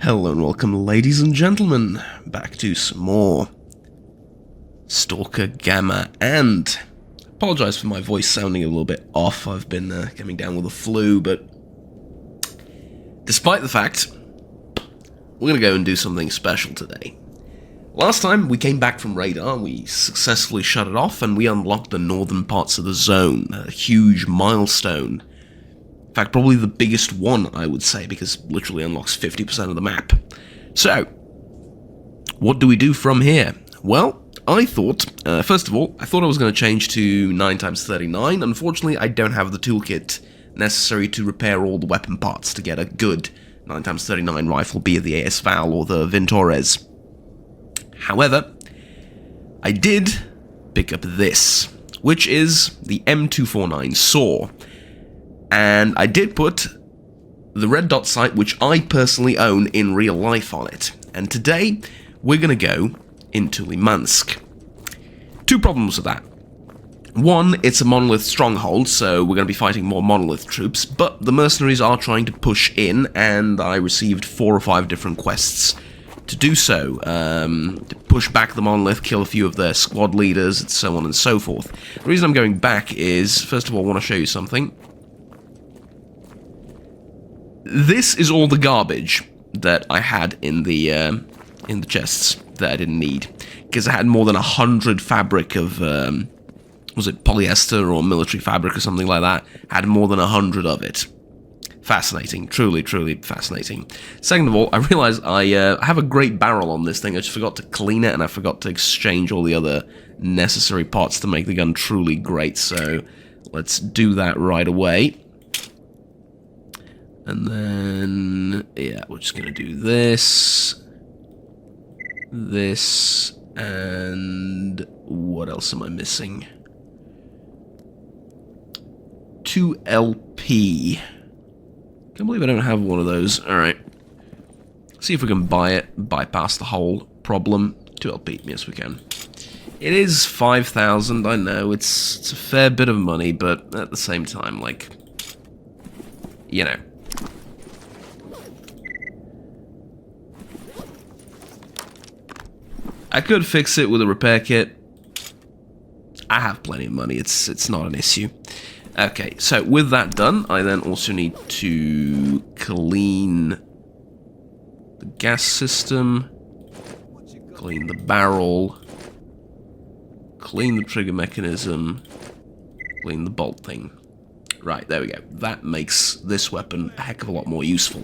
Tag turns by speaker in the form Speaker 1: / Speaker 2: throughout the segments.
Speaker 1: Hello and welcome, ladies and gentlemen, back to some more Stalker Gamma, and apologise for my voice sounding a little bit off. I've been coming down with a flu, but despite the fact, we're going to go and do something special today. Last time we came back from radar, we successfully shut it off and we unlocked the northern parts of the zone, a huge milestone. In fact, probably the biggest one, I would say, because it literally unlocks 50% of the map. So, what do we do from here? Well, I thought, first of all, I thought I was going to change to 9x39. Unfortunately, I don't have the toolkit necessary to repair all the weapon parts to get a good 9x39 rifle, be it the AS Val or the Ventores. However, I did pick up this, which is the M249 SAW. And I did put the red dot sight, which I personally own in real life, on it. And today, we're going to go into Limansk. Two problems with that. One, it's a monolith stronghold, so we're going to be fighting more monolith troops, but the mercenaries are trying to push in, and I received 4 or 5 different quests to do so. To push back the monolith, kill a few of their squad leaders, and so on and so forth. The reason I'm going back is, first of all, I want to show you something. This is all the garbage that I had in the chests that I didn't need, because I had more than 100 fabric of was it polyester or military fabric or something like that. I had more than 100 of it. Fascinating, truly fascinating. Second of all, I realized I have a great barrel on this thing. I just forgot to clean it, and I forgot to exchange all the other necessary parts to make the gun truly great. So let's do that right away. And then, yeah, we're just going to do this, and what else am I missing? 2 LP. Can't believe I don't have one of those. Alright. See if we can buy it, bypass the whole problem. 2 LP, yes we can. It is 5,000, I know, it's a fair bit of money, but at the same time, like, you know. I could fix it with a repair kit. I have plenty of money, it's not an issue. Okay, so with that done, I then also need to clean the gas system, clean the barrel, clean the trigger mechanism, clean the bolt thing. Right, there we go. That makes this weapon a heck of a lot more useful.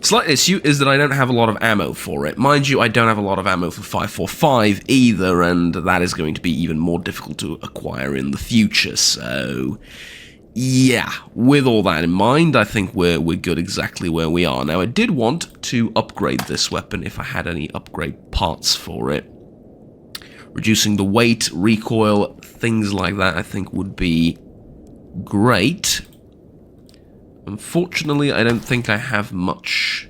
Speaker 1: Slight issue is that I don't have a lot of ammo for it. Mind you, I don't have a lot of ammo for 545 either, and that is going to be even more difficult to acquire in the future, so yeah, with all that in mind, I think we're good exactly where we are. Now, I did want to upgrade this weapon if I had any upgrade parts for it. Reducing the weight, recoil, things like that I think would be great. Unfortunately, I don't think I have much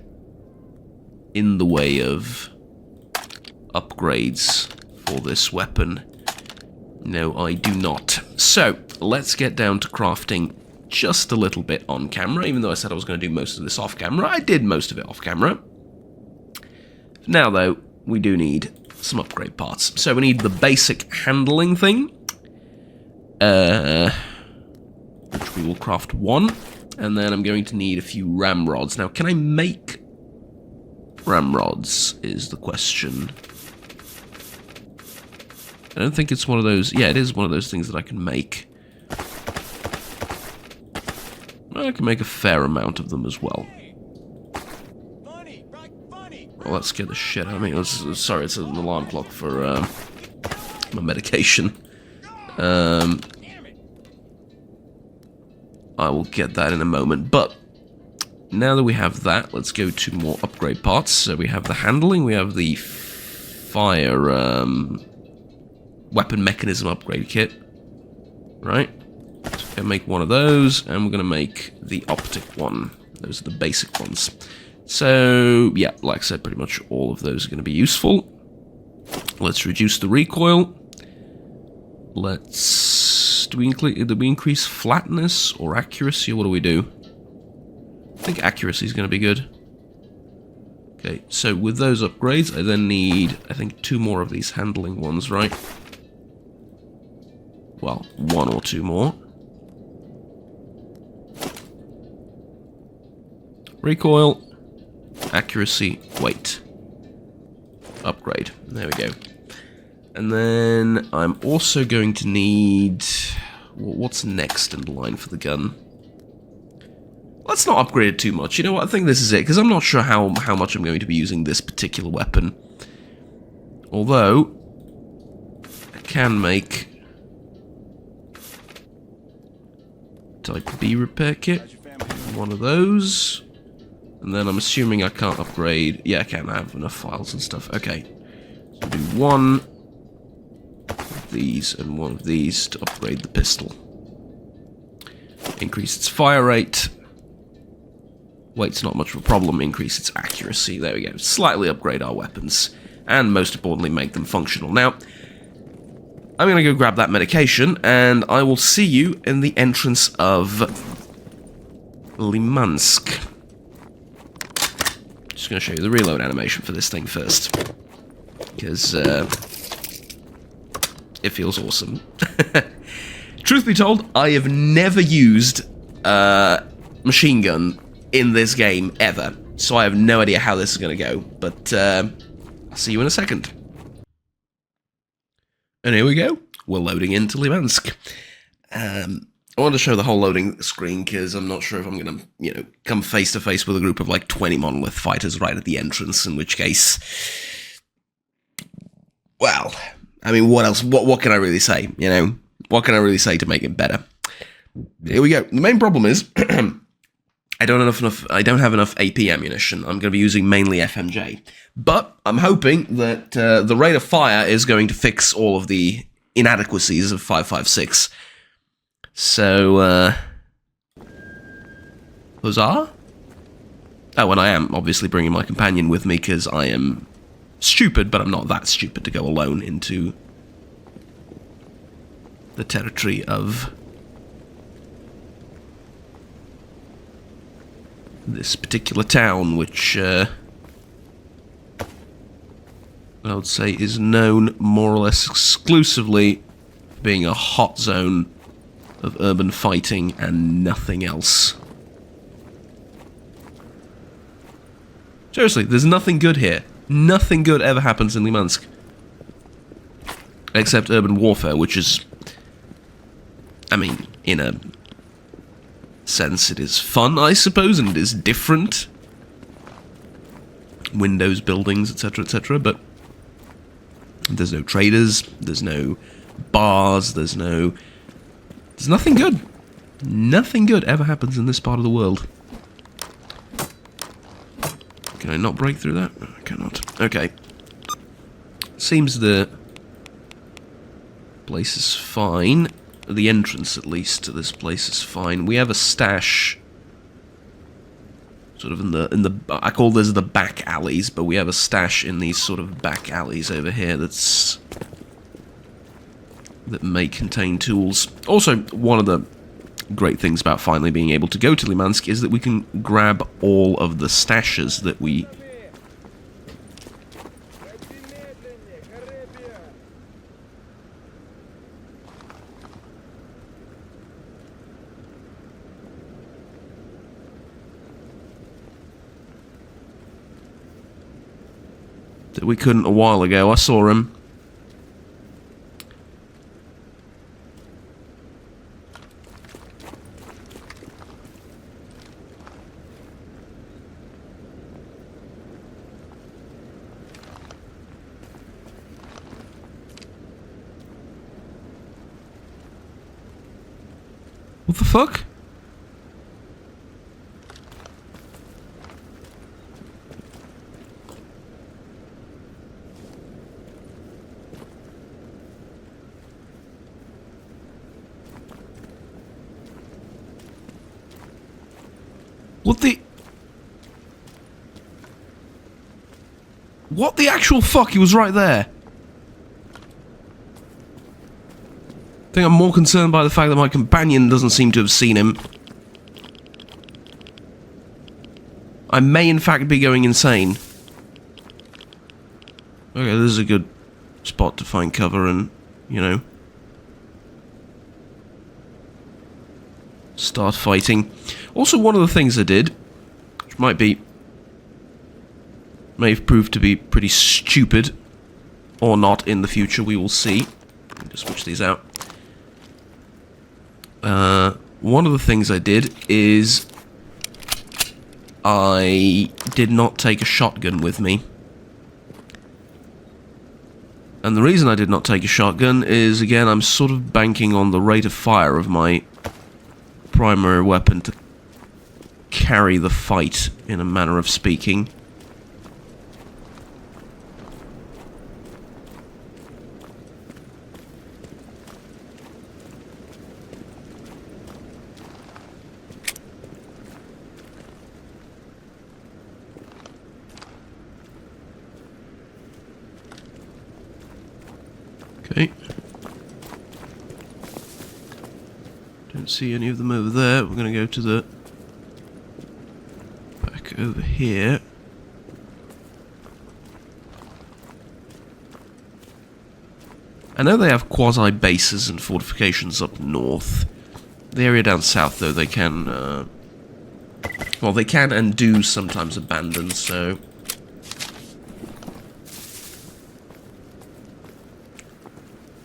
Speaker 1: in the way of upgrades for this weapon. No, I do not. So, let's get down to crafting just a little bit on camera. Even though I said I was going to do most of this off camera, I did most of it off camera. Now, though, we do need some upgrade parts. So we need the basic handling thing, which we will craft 1. And then I'm going to need a few ramrods. Now, can I make ramrods, is the question. I don't think it's one of those. Yeah, it is one of those things that I can make. I can make a fair amount of them as well. Well, that scared the shit out of me. Sorry, it's an alarm clock for my medication. I will get that in a moment, but now that we have that, let's go to more upgrade parts. So we have the handling, we have the fire weapon mechanism upgrade kit, right? So we're going to make one of those, and we're going to make the optic one. Those are the basic ones. So, yeah, like I said, pretty much all of those are going to be useful. Let's reduce the recoil. Let's... Do we increase flatness or accuracy, or what do we do? I think accuracy is going to be good. Okay, so with those upgrades, I then need, I think, 2 more of these handling ones, right? Well, 1 or 2 more. Recoil, accuracy, weight. Upgrade. There we go. And then I'm also going to need... What's next in the line for the gun? Let's not upgrade it too much. You know what? I think this is it, because I'm not sure how much I'm going to be using this particular weapon. Although, I can make... Type B repair kit. One of those. And then I'm assuming I can't upgrade... Yeah, I can. I have enough files and stuff. Okay. So do 1 of these and 1 of these to upgrade the pistol. Increase its fire rate. Weight's not much of a problem. Increase its accuracy. There we go. Slightly upgrade our weapons. And most importantly, make them functional. Now, I'm going to go grab that medication, and I will see you in the entrance of Limansk. Just going to show you the reload animation for this thing first. Because, it feels awesome. Truth be told, I have never used a machine gun in this game, ever. So I have no idea how this is going to go. But, I'll see you in a second. And here we go. We're loading into Limansk. I want to show the whole loading screen because I'm not sure if I'm going to, you know, come face to face with a group of like 20 monolith fighters right at the entrance, in which case, well, I mean, what else? What can I really say? You know, what can I really say to make it better? Here we go. The main problem is I don't have enough AP ammunition. I'm going to be using mainly FMJ, but I'm hoping that the rate of fire is going to fix all of the inadequacies of 5.56. So, huzzah? Oh, and I am obviously bringing my companion with me because I am stupid, but I'm not that stupid to go alone into the territory of this particular town, which I would say is known more or less exclusively for being a hot zone of urban fighting and nothing else. Seriously, there's nothing good here. Nothing good ever happens in Limansk. Except urban warfare, which is, I mean, in a sense it is fun, I suppose, and it is different. Windows, buildings, etc., but there's no traders, there's no bars, there's nothing good. Nothing good ever happens in this part of the world. Can I not break through that? I cannot. Okay. Seems the place is fine. The entrance, at least, to this place is fine. We have a stash sort of in the I call this the back alleys, but we have a stash in these sort of back alleys over here that may contain tools. Also, one of the great things about finally being able to go to Limansk is that we can grab all of the stashes that we couldn't a while ago. I saw him. What the fuck? What the actual fuck? He was right there. I think I'm more concerned by the fact that my companion doesn't seem to have seen him. I may in fact be going insane. Okay, this is a good spot to find cover and, you know, start fighting. Also, one of the things I did, which may have proved to be pretty stupid, or not in the future, we will see. Let me just switch these out. One of the things I did is I did not take a shotgun with me. And the reason I did not take a shotgun is, again, I'm sort of banking on the rate of fire of my primary weapon to carry the fight, in a manner of speaking. Okay. Don't see any of them over there. We're going to go to the back over here. I know they have quasi-bases and fortifications up north. The area down south, though, they can, well, they can and do sometimes abandon, so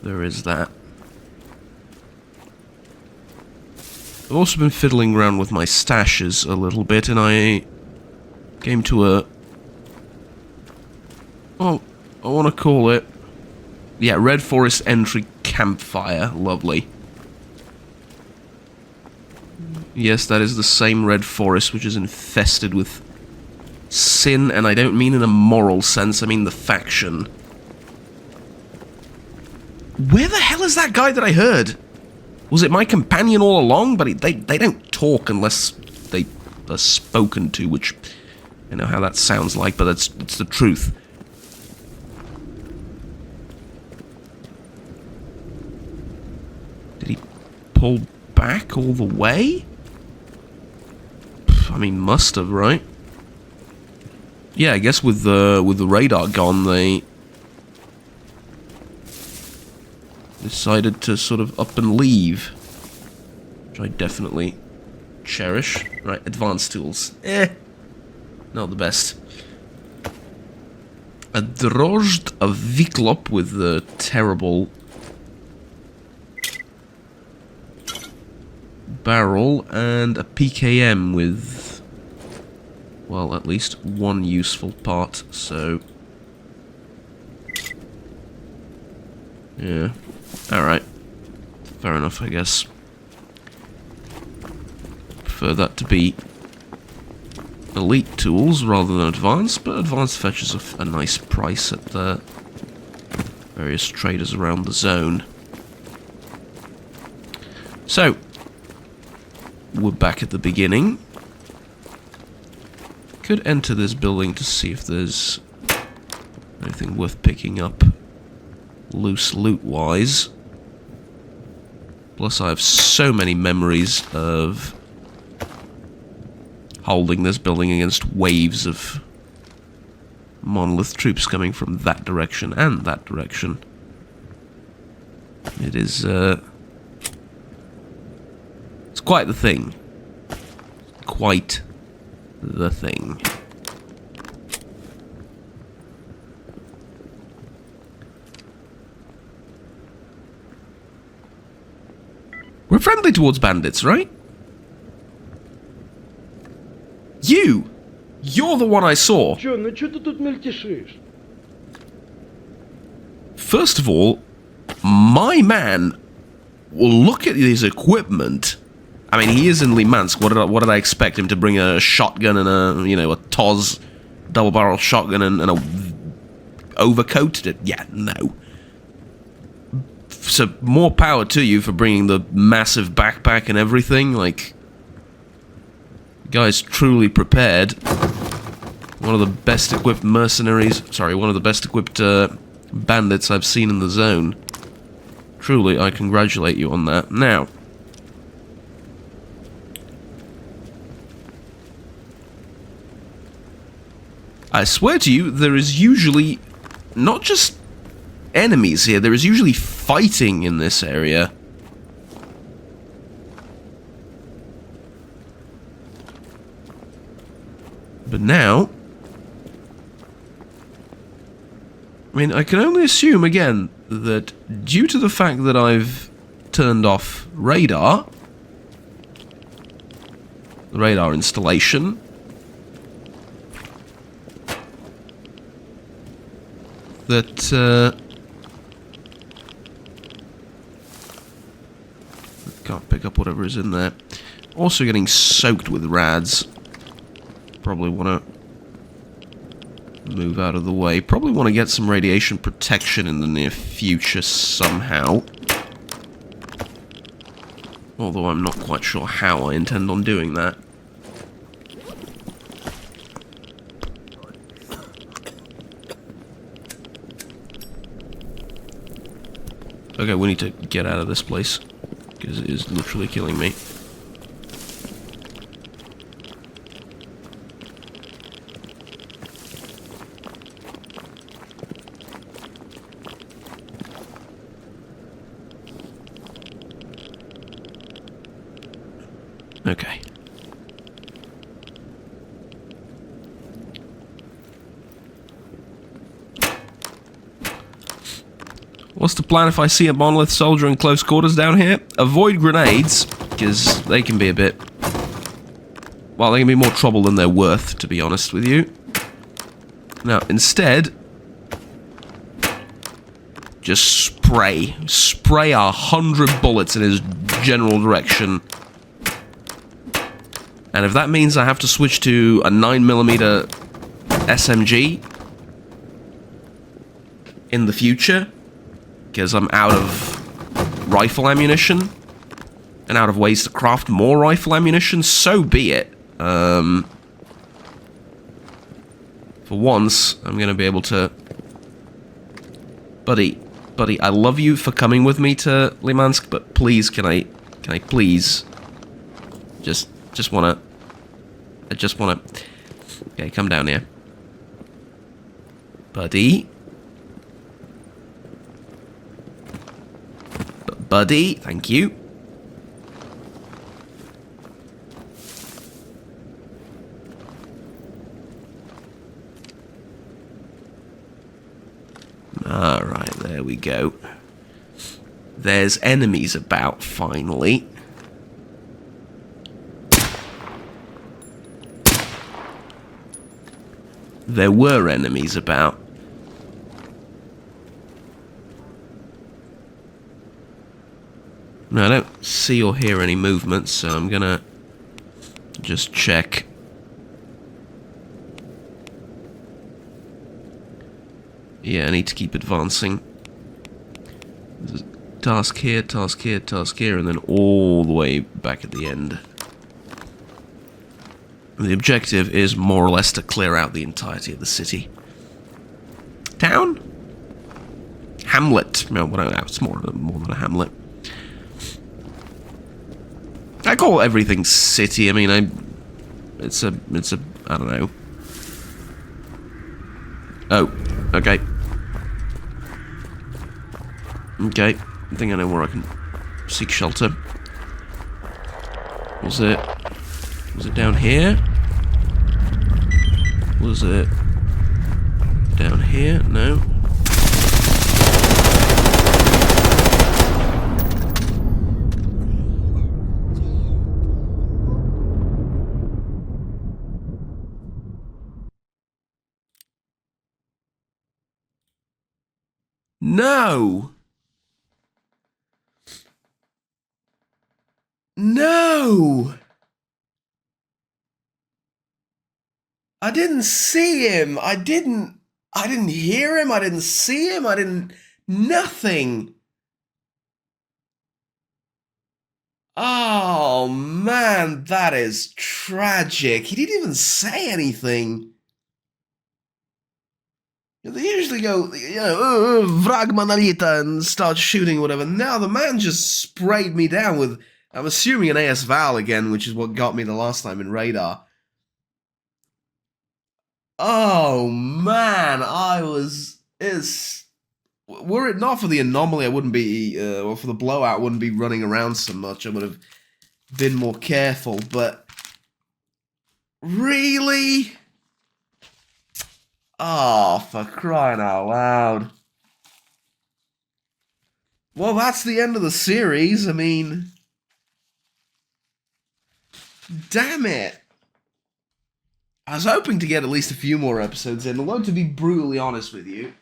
Speaker 1: there is that. I've also been fiddling around with my stashes a little bit, and I came to a... oh, I want to call it... yeah, Red Forest Entry Campfire. Lovely. Yes, that is the same Red Forest, which is infested with sin, and I don't mean in a moral sense, I mean the faction. Where the hell is that guy that I heard? Was it my companion all along? But they don't talk unless they are spoken to, which I know how that sounds like, but it's the truth. Did he pull back all the way? I mean, must have, right? Yeah, I guess with the radar gone, they decided to sort of up and leave, which I definitely cherish. Right, advanced tools. Not the best. A Drojd, a Viklop with the terrible barrel, and a PKM with, well, at least one useful part, so... yeah. Alright. Fair enough, I guess. Prefer that to be elite tools rather than advanced, but advanced fetches a nice price at the various traders around the zone. So, we're back at the beginning. Could enter this building to see if there's anything worth picking up loose loot-wise. Plus I have so many memories of holding this building against waves of monolith troops coming from that direction and that direction. It is, it's quite the thing. Quite the thing. We're friendly towards bandits, right? You're the one I saw. First of all, my man will look at his equipment. I mean, he is in Limansk. What did I expect him to bring? A shotgun and a, you know, a Toz double-barrel shotgun and a overcoat? Yeah, no. So, more power to you for bringing the massive backpack and everything. Like, the guy's truly prepared. One of the best equipped mercenaries, sorry, one of the best equipped bandits I've seen in the zone. Truly, I congratulate you on that. Now, I swear to you, there is usually not just enemies here, there is usually fighting in this area. But now, I mean, I can only assume, again, that due to the fact that I've turned off radar, the radar installation, that, can't pick up whatever is in there. Also getting soaked with rads. Probably want to move out of the way. Probably want to get some radiation protection in the near future somehow. Although I'm not quite sure how I intend on doing that. Okay, we need to get out of this place, because it is literally killing me. Okay. What's the plan if I see a monolith soldier in close quarters down here? Avoid grenades, because they can be a bit... well, they can be more trouble than they're worth, to be honest with you. Now, instead... just spray. Spray 100 bullets in his general direction. And if that means I have to switch to a 9mm SMG in the future, because I'm out of rifle ammunition and out of ways to craft more rifle ammunition, so be it. For once, I'm going to be able to... Buddy, I love you for coming with me to Limansk, but please, can I please I just wanna... Okay, come down here. Buddy. Buddy, thank you. Alright, there we go. There's enemies about, finally. There were enemies about. No, I don't see or hear any movement, so I'm gonna just check. Yeah, I need to keep advancing. There's a task here, task here, task here, and then all the way back at the end. The objective is more or less to clear out the entirety of the city. Town? Hamlet. No, whatever. It's more than a hamlet. I call everything city. I mean, it's a, I don't know. Oh, okay. Okay, I think I know where I can seek shelter. Was it down here? Was it down here? No. No! No! I didn't see him. I didn't hear him. I didn't see him. Nothing. Oh, man, that is tragic. He didn't even say anything. They usually go, you know, vrag manalita and start shooting or whatever. Now the man just sprayed me down with, I'm assuming an AS Val again, which is what got me the last time in radar. Oh, man, is, were it not for the anomaly, I wouldn't be, or for the blowout, I wouldn't be running around so much. I would have been more careful, but really? Oh, for crying out loud. Well, that's the end of the series. I mean, damn it. I was hoping to get at least a few more episodes in, although to be brutally honest with you,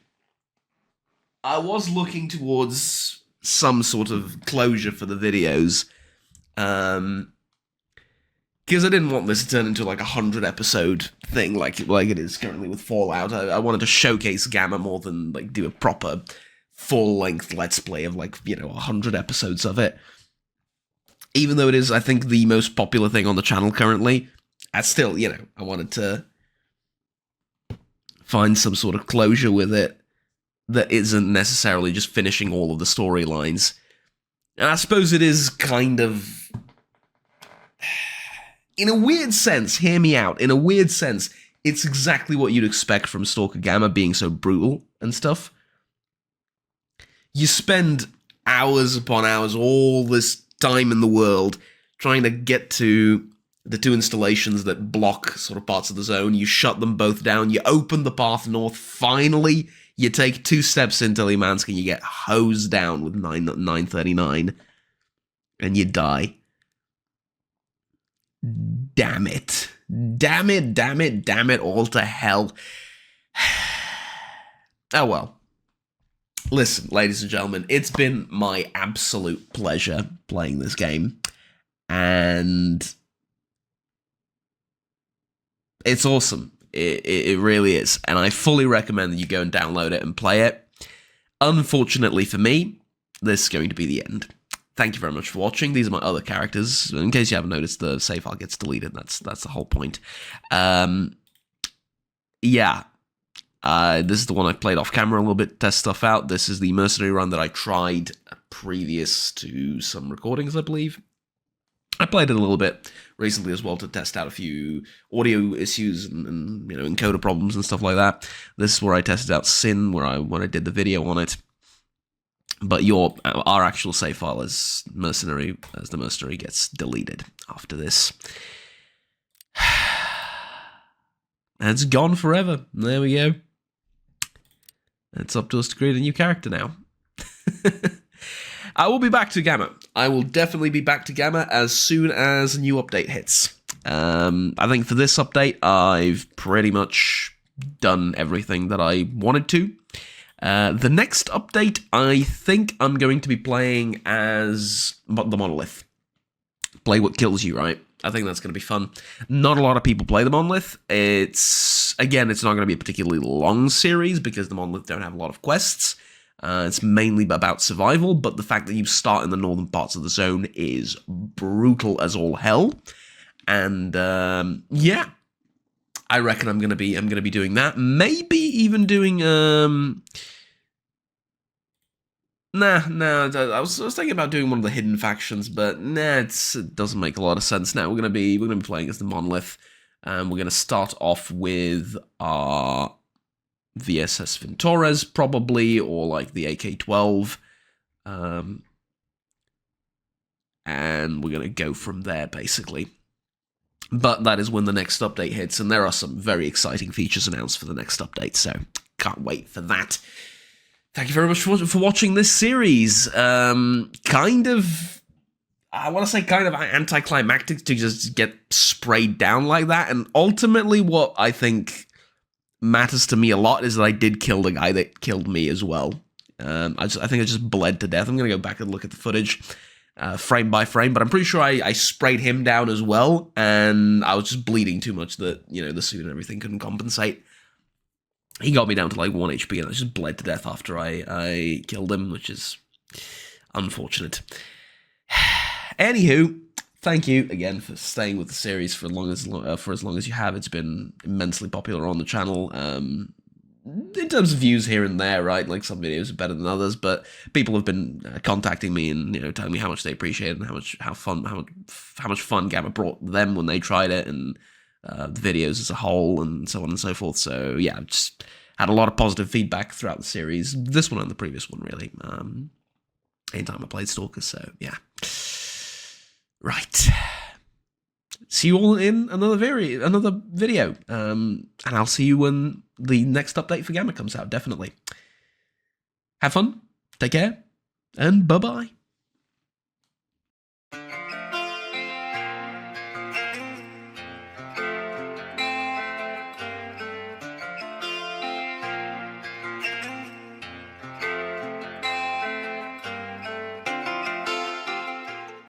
Speaker 1: I was looking towards some sort of closure for the videos. Because I didn't want this to turn into like a 100-episode thing like it is currently with Fallout. I wanted to showcase Gamma more than like do a proper full-length Let's Play of 100 episodes of it. Even though it is, I think, the most popular thing on the channel currently, I still, I wanted to find some sort of closure with it that isn't necessarily just finishing all of the storylines. And I suppose it is kind of, in a weird sense, hear me out, in a weird sense, it's exactly what you'd expect from Stalker Gamma being so brutal and stuff. You spend hours upon hours, all this time in the world, trying to get to the two installations that block sort of parts of the zone. You shut them both down, you open the path north, finally, you take 2 steps into Limansk and you get hosed down with 939, and you die. Damn it. Damn it, damn it, damn it, all to hell. Oh well. Listen, ladies and gentlemen, it's been my absolute pleasure playing this game, and it's awesome. It really is, and I fully recommend that you go and download it and play it. Unfortunately for me, this is going to be the end. Thank you very much for watching. These are my other characters. In case you haven't noticed, the save file gets deleted. That's the whole point. Yeah. This is the one I played off camera a little bit, test stuff out. This is the mercenary run that I tried previous to some recordings, I believe. I played it a little bit recently as well to test out a few audio issues and encoder problems and stuff like that. This is where I tested out Sin, when I did the video on it. But our actual save file as the mercenary gets deleted after this. And it's gone forever. There we go. It's up to us to create a new character now. I will be back to Gamma. I will definitely be back to Gamma as soon as a new update hits. I think for this update, I've pretty much done everything that I wanted to. The next update, I think I'm going to be playing as the Monolith. Play what kills you, right? I think that's going to be fun. Not a lot of people play the Monolith. It's not going to be a particularly long series because the Monolith don't have a lot of quests. It's mainly about survival, but the fact that you start in the northern parts of the zone is brutal as all hell. And yeah, I reckon I'm gonna be doing that. Maybe even doing I was thinking about doing one of the hidden factions, but it doesn't make a lot of sense now. We're gonna be playing as the Monolith, and we're gonna start off with our VSS Ventores, probably, or like the AK-12, and we're gonna go from there, basically. But that is when the next update hits, and there are some very exciting features announced for the next update, so can't wait for that. Thank you very much for watching this series. Kind of anticlimactic to just get sprayed down like that, and ultimately what I think matters to me a lot is that I did kill the guy that killed me as well. I think I just bled to death. I'm going to go back and look at the footage frame by frame, but I'm pretty sure I sprayed him down as well, and I was just bleeding too much that, the suit and everything couldn't compensate. He got me down to like 1 HP, and I just bled to death after I killed him, which is unfortunate. Anywho, thank you again for staying with the series for as long as you have. It's been immensely popular on the channel. In terms of views here and there, right? Like some videos are better than others, but people have been contacting me and telling me how much they appreciate it and how much fun Gamma brought them when they tried it, and the videos as a whole, and so on and so forth. So yeah, just Had a lot of positive feedback throughout the series. This one and the previous one, really. Anytime I played Stalker, so yeah. Right. See you all in another video. And I'll see you when the next update for Gamma comes out, definitely. Have fun, take care, and bye-bye.